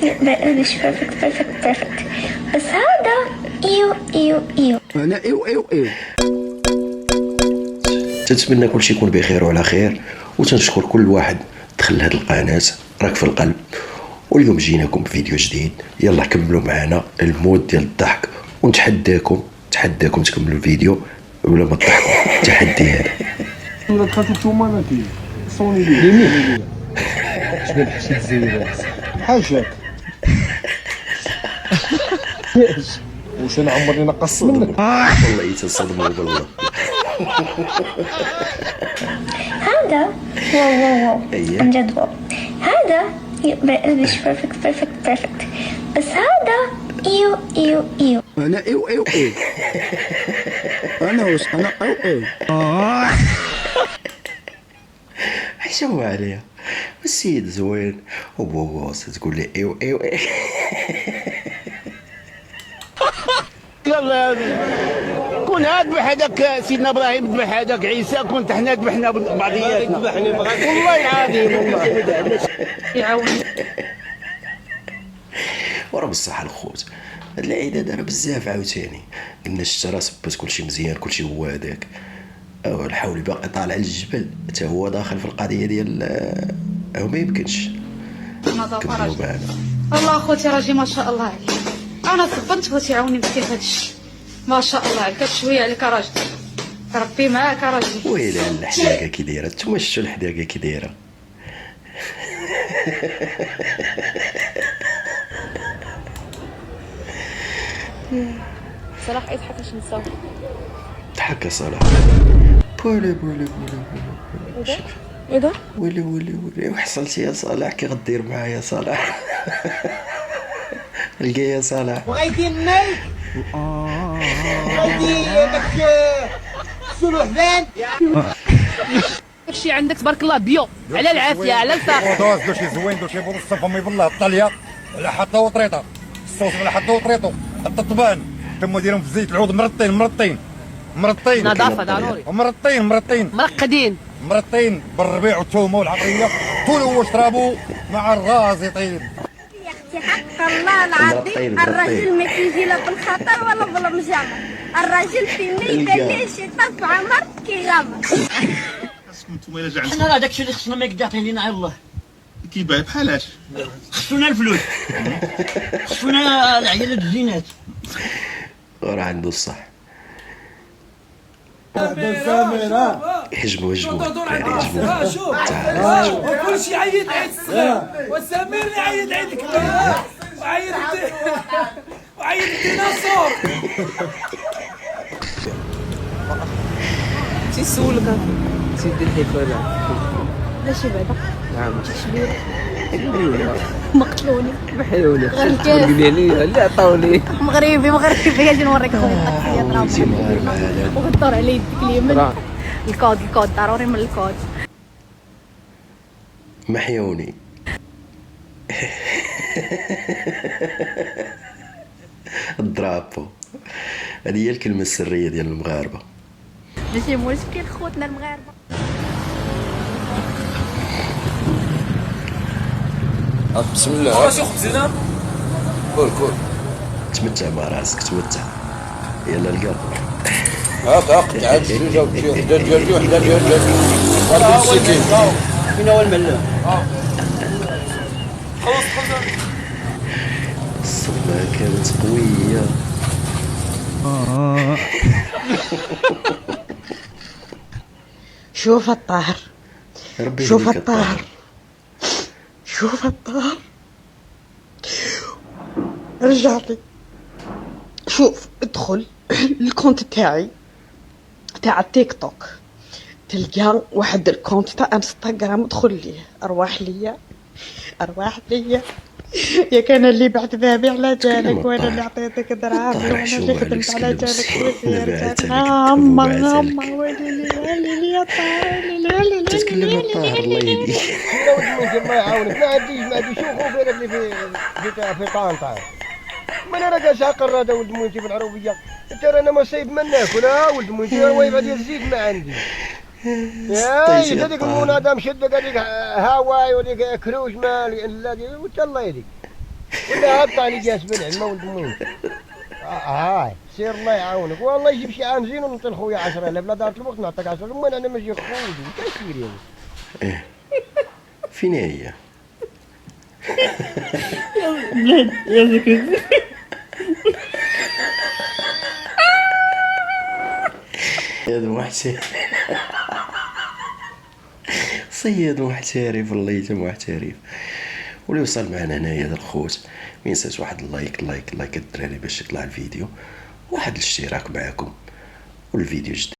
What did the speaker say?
مش بيرفكت بس هذا ايو انا ايو تنتمنى كلشي يكون بخير وعلى خير، وتنشكر كل واحد دخل لهاد القناه، راك في القلب. واليوم جيناكم بفيديو جديد، يلا كملوا معنا المود ديال الضحك، ونتحداكم تكملوا الفيديو ولا ما تضحكوا. التحدي هذا ولا دخلتوا نتوما انا كي صوني لي شباب حشيت الزيبات حاجاك واش انا عمرني نقص منك والله تصدموا بالله. هذا واو أيه. عن جد واو. هذا مش بيرفكت بس هذا ايو انا ايو انا واش انا ايو حشموا عليها، السيد زوين وبوغوس تقول لي ايو يلا كون ذبح هذاك سيدنا ابراهيم، ذبح هذاك عيسى، كنت حنا ذبحنا بعضياتنا والله العظيم. والله يعاون ورا بالصحة الخوت. هاد العيدة دار بزاف عاوتاني، قلنا الشتا صبت كلشي مزيان، كلشي هو هذاك. الحولي باقي طالع للجبل حتى هو داخل في القضية ديال او ما يمكنش. كملوا معنا. والله اخوتي راجي ما شاء الله عليك، انا صبنت خوتي عاوني مسكين هذا الشيء ما شاء الله عليك. شويه عليك راجل، ربي معاك راجل. ويلي الحداقة كي دايرة، نتوما شفتوا الحداقة كي دايرة. صلاح يضحك باش نساو ضحك يا صلاح. بولي ايه ده ولي وحصلتي يا صلاح، كي غدير معايا يا صلاح؟ لقى يا صلاح بغيتي النيك بغيتي داك السلوحبان كلشي عندك تبارك الله بيو على العافيه على الصافي. دوز دوشي زوين دوشي بونص فمي بالله الطاليه ولا حتى وطريطه الصوص ولا حتى وطريطه حتى الطبان تم ديرهم في زيت العود مرطين نظافه ضروري، مرطين بالربيع والثومه والعطريه طول هو شرابو مع الغازطين. يا اختي حق الله العظيم الراجل ما كيجي لا بالخطر ولا بالمجامر، الراجل في ما يبان ليه شي طرف عمر كيغامر. حنا راه داكشي اللي خصنا ما يقاطعين لينا على الله. كيبان بحالاش خصونا الفلوس، خصونا العيالات الزينات. راه عنده الصح. هجموا تعال كل شيء عيد عيد الصغير، وسمير اللي عيد عيد الكبار، وعيد الديناصور. تيسولك تيدير الحفاله ماشي بعدا نعم شبير حلولي مقتلوني بحلولي غركاس عليا اللي عطاوني مغربي اجي نوريك خويا الطاكسيه ضربني وغدور على يدك اليمين. الكود ضروري من الكود. محيوني. الدرابو هذه هي الكلمة السرية ديال المغاربة. ماشي مشكل خوتنا المغاربه. بسم الله شو خبزنا كل تمتع مع راسك تمتع. يلا القى هاك تعال زوجه وحده ديال وحده ديال هذا السكين فين هو المعلم؟ الصبة كانت قوية. شوف الطاهر ربي شوف يهديك الطاهر شوف الطاهر رجع لي. شوف ادخل الكونت تاعي تاع التيك توك، تلقى واحد الكونت تاع انستغرام، ادخل ليه. ارواح ليا يا كان اللي بعت ذهبي على جالك، وانا اللي عطيتك دراهم، وانا اللي خدمت على جالك وزيرتك. هما ويلي يا طاهر تتكلم الطاهر الله يهديك. الله يعاونك. ما عنديش شو خوف انا اللي في طنطا. ما انا راه شاقر هذا ولد مونتي بالعروبيه. انت رانا ما صايب منك ولا ولد مونتي وايب ديال الزيت ما عندي. يا هذيك المنادى مشد هذيك هواي وديك كروش مال لا وانت الله يهديك. ولا هبط علي جالس بالعلمه ولد مين. هاي سير الله يعاونك والله يجيب شي عام زين ونعطي لخويا 10,000 لا دارت الوقت نعطيك 10 المهم انا ماشي خويا انت سيري. ايه فين هي؟ يا ذكي هذا محترف صياد محترف والله حتى محترف. واللي وصل معنا هنايا هذا الخوت ما ينساش واحد اللايك الدراري باش يطلع الفيديو، واحد الاشتراك معكم والفيديو جديد.